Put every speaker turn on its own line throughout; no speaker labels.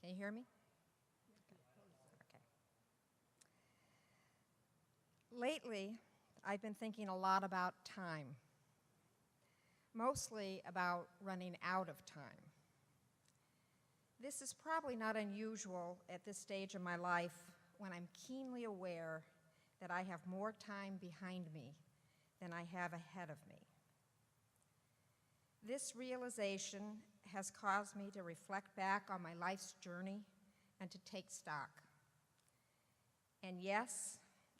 Can you hear me? Okay. Lately, I've been thinking a lot about time, mostly about running out of time. This is probably not unusual at this stage of my life when I'm keenly aware that I have more time behind me than I have ahead of me. This realization has caused me to reflect back on my life's journey and to take stock. And yes,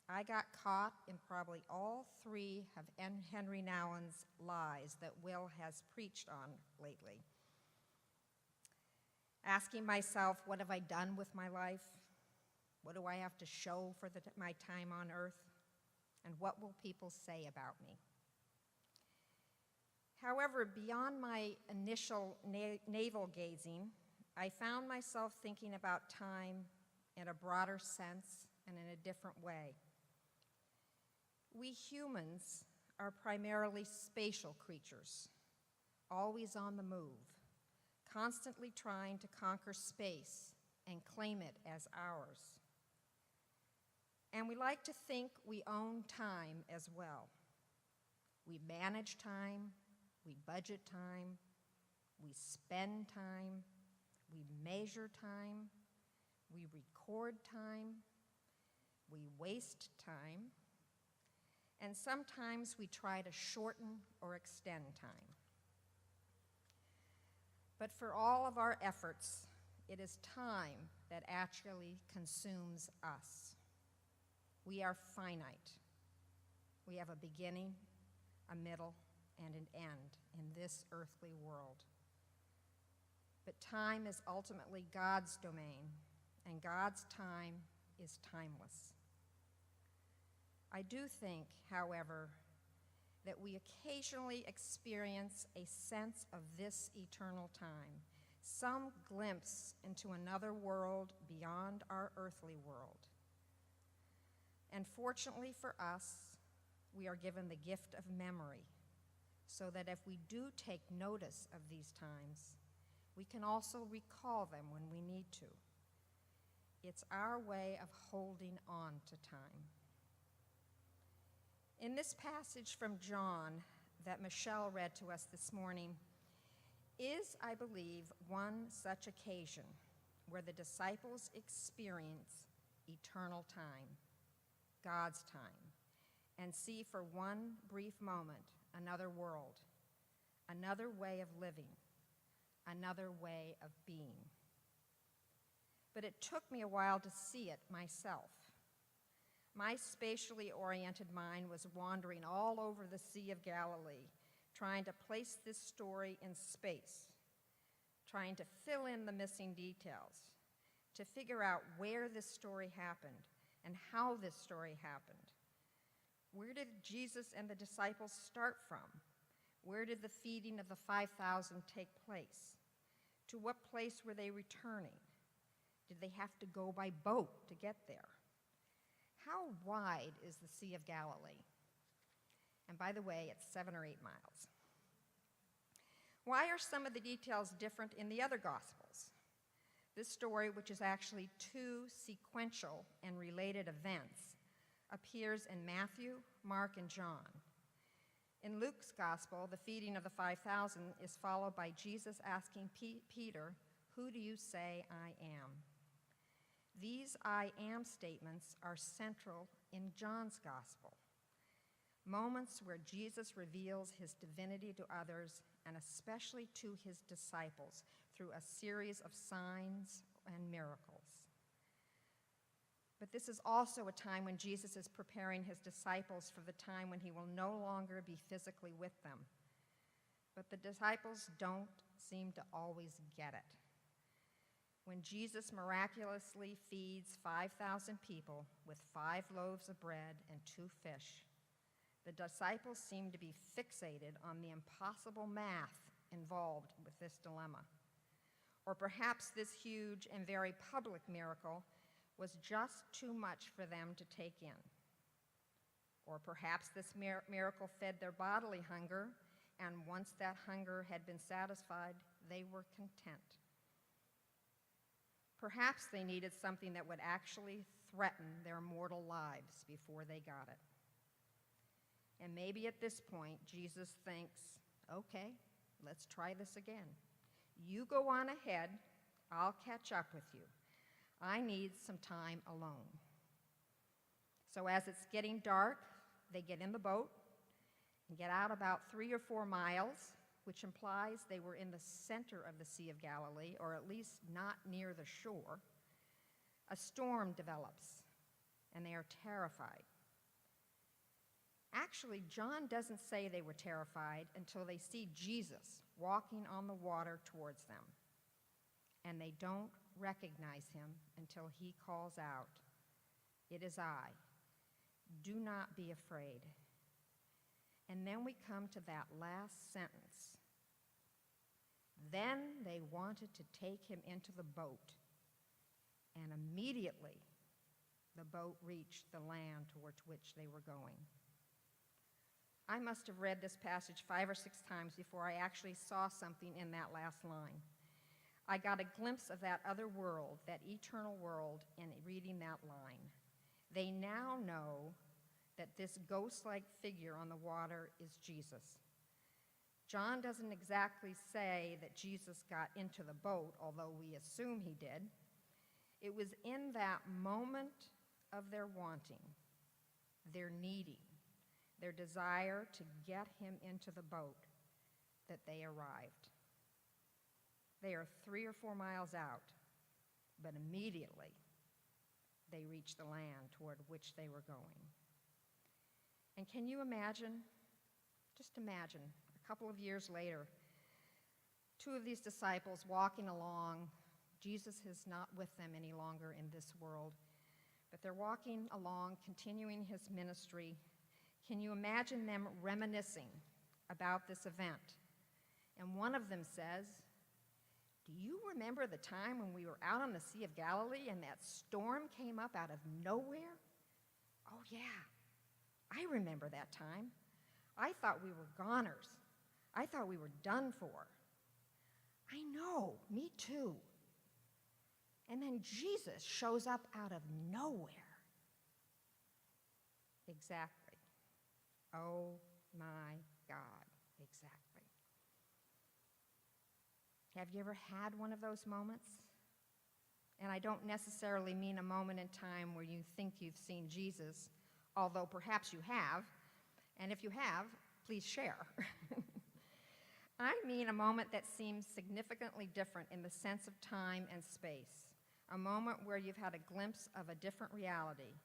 I got caught in probably all three of Henry Nouwen's lies that Will has preached on lately. Asking myself, what have I done with my life? What do I have to show for my time on earth? And what will people say about me? However, beyond my initial navel gazing, I found myself thinking about time in a broader sense and in a different way. We humans are primarily spatial creatures, always on the move, constantly trying to conquer space and claim it as ours. And we like to think we own time as well. We manage time, we budget time, we spend time, we measure time, we record time, we waste time, and sometimes we try to shorten or extend time. But for all of our efforts, it is time that actually consumes us. We are finite. We have a beginning, a middle, and an end in this earthly world. But time is ultimately God's domain, and God's time is timeless. I do think, however, that we occasionally experience a sense of this eternal time, some glimpse into another world beyond our earthly world. And fortunately for us, we are given the gift of memory, so that if we do take notice of these times, we can also recall them when we need to. It's our way of holding on to time. In this passage from John that Michelle read to us this morning is, I believe, one such occasion where the disciples experience eternal time, God's time, and see for one brief moment another world, another way of living, another way of being. But it took me a while to see it myself. My spatially oriented mind was wandering all over the Sea of Galilee, trying to place this story in space, trying to fill in the missing details, to figure out where this story happened and how this story happened. Where did Jesus and the disciples start from? Where did the feeding of the 5,000 take place? To what place were they returning? Did they have to go by boat to get there? How wide is the Sea of Galilee? And by the way, it's 7 or 8 miles. Why are some of the details different in the other Gospels? This story, which is actually 2 sequential and related events, appears in Matthew, Mark, and John. In Luke's Gospel, the feeding of the 5,000 is followed by Jesus asking Peter, "Who do you say I am?" These I am statements are central in John's Gospel, moments where Jesus reveals his divinity to others and especially to his disciples through a series of signs and miracles. But this is also a time when Jesus is preparing his disciples for the time when he will no longer be physically with them. But the disciples don't seem to always get it. When Jesus miraculously feeds 5,000 people with 5 loaves of bread and 2 fish, the disciples seem to be fixated on the impossible math involved with this dilemma. Or perhaps this huge and very public miracle was just too much for them to take in. Or perhaps this miracle fed their bodily hunger, and once that hunger had been satisfied, they were content. Perhaps they needed something that would actually threaten their mortal lives before they got it. And maybe at this point, Jesus thinks, okay, let's try this again. You go on ahead, I'll catch up with you. I need some time alone. So as it's getting dark, they get in the boat and get out about 3 or 4 miles, which implies they were in the center of the Sea of Galilee, or at least not near the shore. A storm develops, and they are terrified. Actually, John doesn't say they were terrified until they see Jesus walking on the water towards them. And they don't recognize him until he calls out, "It is I. Do not be afraid." And then we come to that last sentence. Then they wanted to take him into the boat, and immediately the boat reached the land towards which they were going. I must have read this passage 5 or 6 times before I actually saw something in that last line. I got a glimpse of that other world, that eternal world, in reading that line. They now know that this ghost-like figure on the water is Jesus. John doesn't exactly say that Jesus got into the boat, although we assume he did. It was in that moment of their wanting, their needing, their desire to get him into the boat, that they arrived. They are 3 or 4 miles out, but immediately they reach the land toward which they were going. And can you imagine, just imagine, a couple of years later, 2 of these disciples walking along. Jesus is not with them any longer in this world, but they're walking along, continuing his ministry. Can you imagine them reminiscing about this event? And one of them says, "Do you remember the time when we were out on the Sea of Galilee and that storm came up out of nowhere?" "Oh, yeah, I remember that time. I thought we were goners. I thought we were done for." "I know, me too." And then Jesus shows up out of nowhere. Exactly. Oh my God, exactly. Have you ever had one of those moments? And I don't necessarily mean a moment in time where you think you've seen Jesus, although perhaps you have, and if you have, please share. I mean a moment that seems significantly different in the sense of time and space, a moment where you've had a glimpse of a different reality,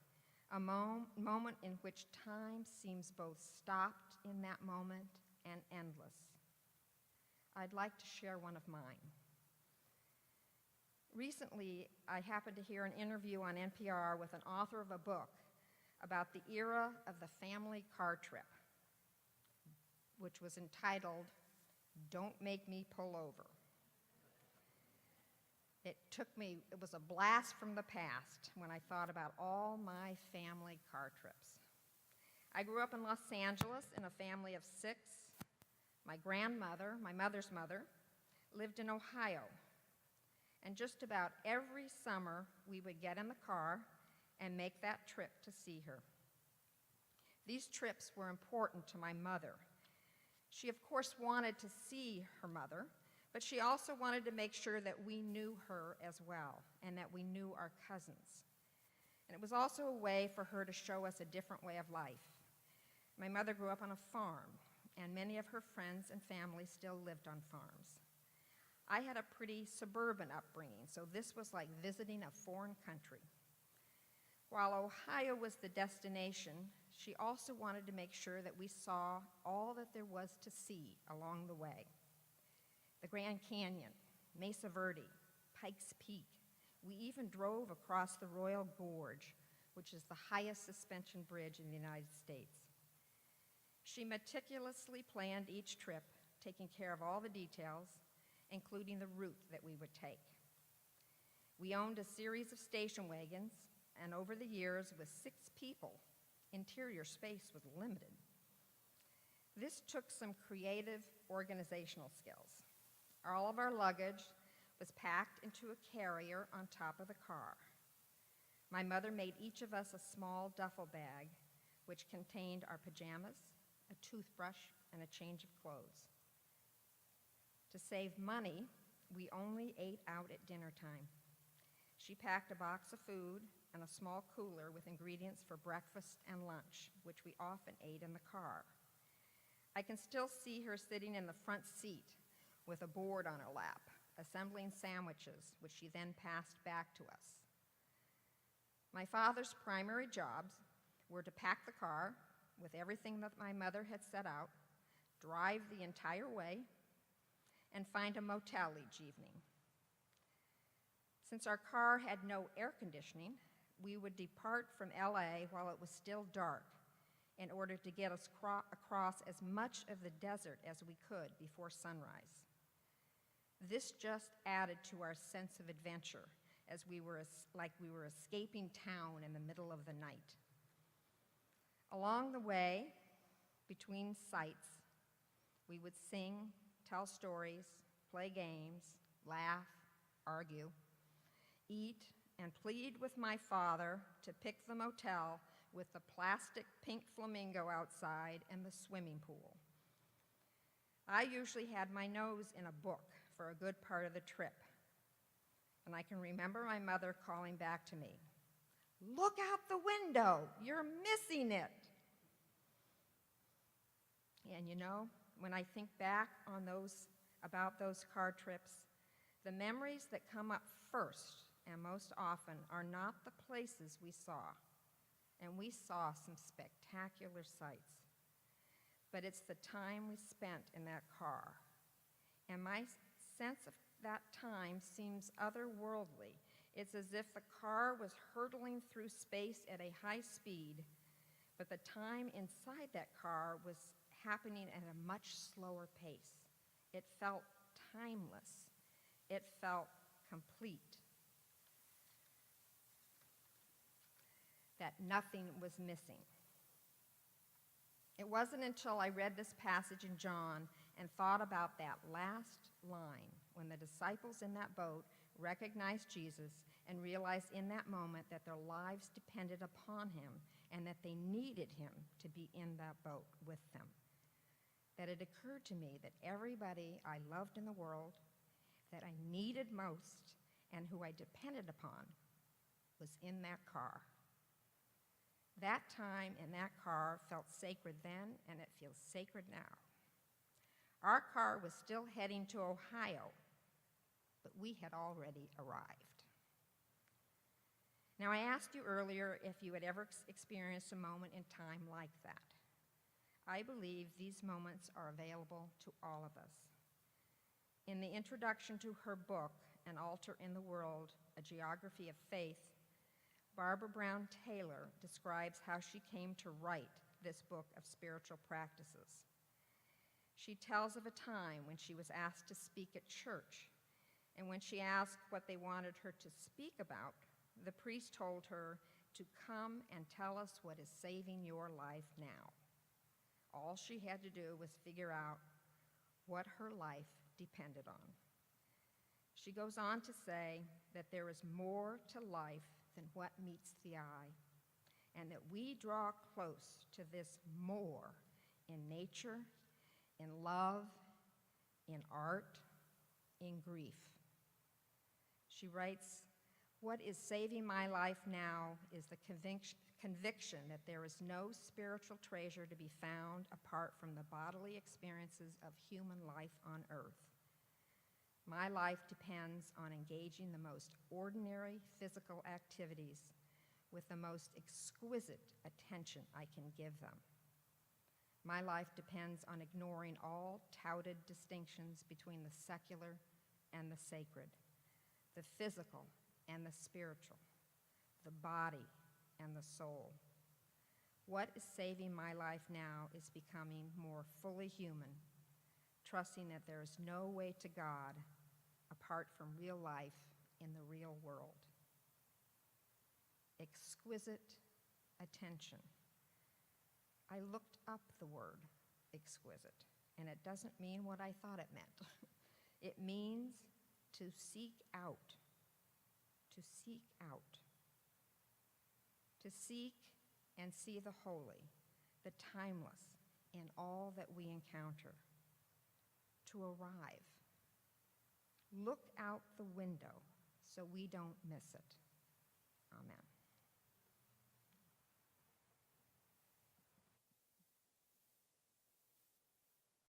a moment in which time seems both stopped in that moment and endless. I'd like to share one of mine. Recently, I happened to hear an interview on NPR with an author of a book about the era of the family car trip, which was entitled, "Don't Make Me Pull Over." It was a blast from the past when I thought about all my family car trips. I grew up in Los Angeles in a family of 6. My grandmother, my mother's mother, lived in Ohio. And just about every summer, we would get in the car and make that trip to see her. These trips were important to my mother. She, of course, wanted to see her mother, but she also wanted to make sure that we knew her as well and that we knew our cousins. And it was also a way for her to show us a different way of life. My mother grew up on a farm, and many of her friends and family still lived on farms. I had a pretty suburban upbringing, so this was like visiting a foreign country. While Ohio was the destination, she also wanted to make sure that we saw all that there was to see along the way. The Grand Canyon, Mesa Verde, Pikes Peak. We even drove across the Royal Gorge, which is the highest suspension bridge in the United States. She meticulously planned each trip, taking care of all the details, including the route that we would take. We owned a series of station wagons, and over the years, with 6 people, interior space was limited. This took some creative organizational skills. All of our luggage was packed into a carrier on top of the car. My mother made each of us a small duffel bag, which contained our pajamas, a toothbrush, and a change of clothes. To save money, we only ate out at dinner time. She packed a box of food and a small cooler with ingredients for breakfast and lunch, which we often ate in the car. I can still see her sitting in the front seat with a board on her lap, assembling sandwiches, which she then passed back to us. My father's primary jobs were to pack the car with everything that my mother had set out, drive the entire way, and find a motel each evening. Since our car had no air conditioning, we would depart from LA while it was still dark in order to get us across as much of the desert as we could before sunrise. This just added to our sense of adventure, as we were escaping town in the middle of the night. Along the way, between sights, we would sing, tell stories, play games, laugh, argue, eat, and plead with my father to pick the motel with the plastic pink flamingo outside and the swimming pool. I usually had my nose in a book for a good part of the trip, and I can remember my mother calling back to me, "Look out the window, you're missing it." And you know, when I think back on about those car trips, the memories that come up first and most often are not the places we saw, and we saw some spectacular sights, but it's the time we spent in that car. And my sense of that time seems otherworldly. It's as if the car was hurtling through space at a high speed, but the time inside that car was happening at a much slower pace. It felt timeless. It felt complete. That nothing was missing. It wasn't until I read this passage in John and thought about that last line when the disciples in that boat recognized Jesus and realized in that moment that their lives depended upon him and that they needed him to be in that boat with them, that it occurred to me that everybody I loved in the world, that I needed most, and who I depended upon was in that car. That time in that car felt sacred then, and it feels sacred now. Our car was still heading to Ohio, but we had already arrived. Now, I asked you earlier if you had ever experienced a moment in time like that. I believe these moments are available to all of us. In the introduction to her book, An Altar in the World, A Geography of Faith, Barbara Brown Taylor describes how she came to write this book of spiritual practices. She tells of a time when she was asked to speak at church, and when she asked what they wanted her to speak about, the priest told her to come and tell us what is saving your life now. All she had to do was figure out what her life depended on. She goes on to say that there is more to life than what meets the eye, and that we draw close to this more in nature, in love, in art, in grief. She writes, "What is saving my life now is the conviction that there is no spiritual treasure to be found apart from the bodily experiences of human life on earth. My life depends on engaging the most ordinary physical activities with the most exquisite attention I can give them. My life depends on ignoring all touted distinctions between the secular and the sacred, the physical and the spiritual, the body and the soul. What is saving my life now is becoming more fully human, trusting that there is no way to God apart from real life in the real world." Exquisite attention. I looked up the word exquisite, and it doesn't mean what I thought it meant. It means to seek out, to seek out, to seek and see the holy, the timeless in all that we encounter, to arrive. Look out the window so we don't miss it. Amen.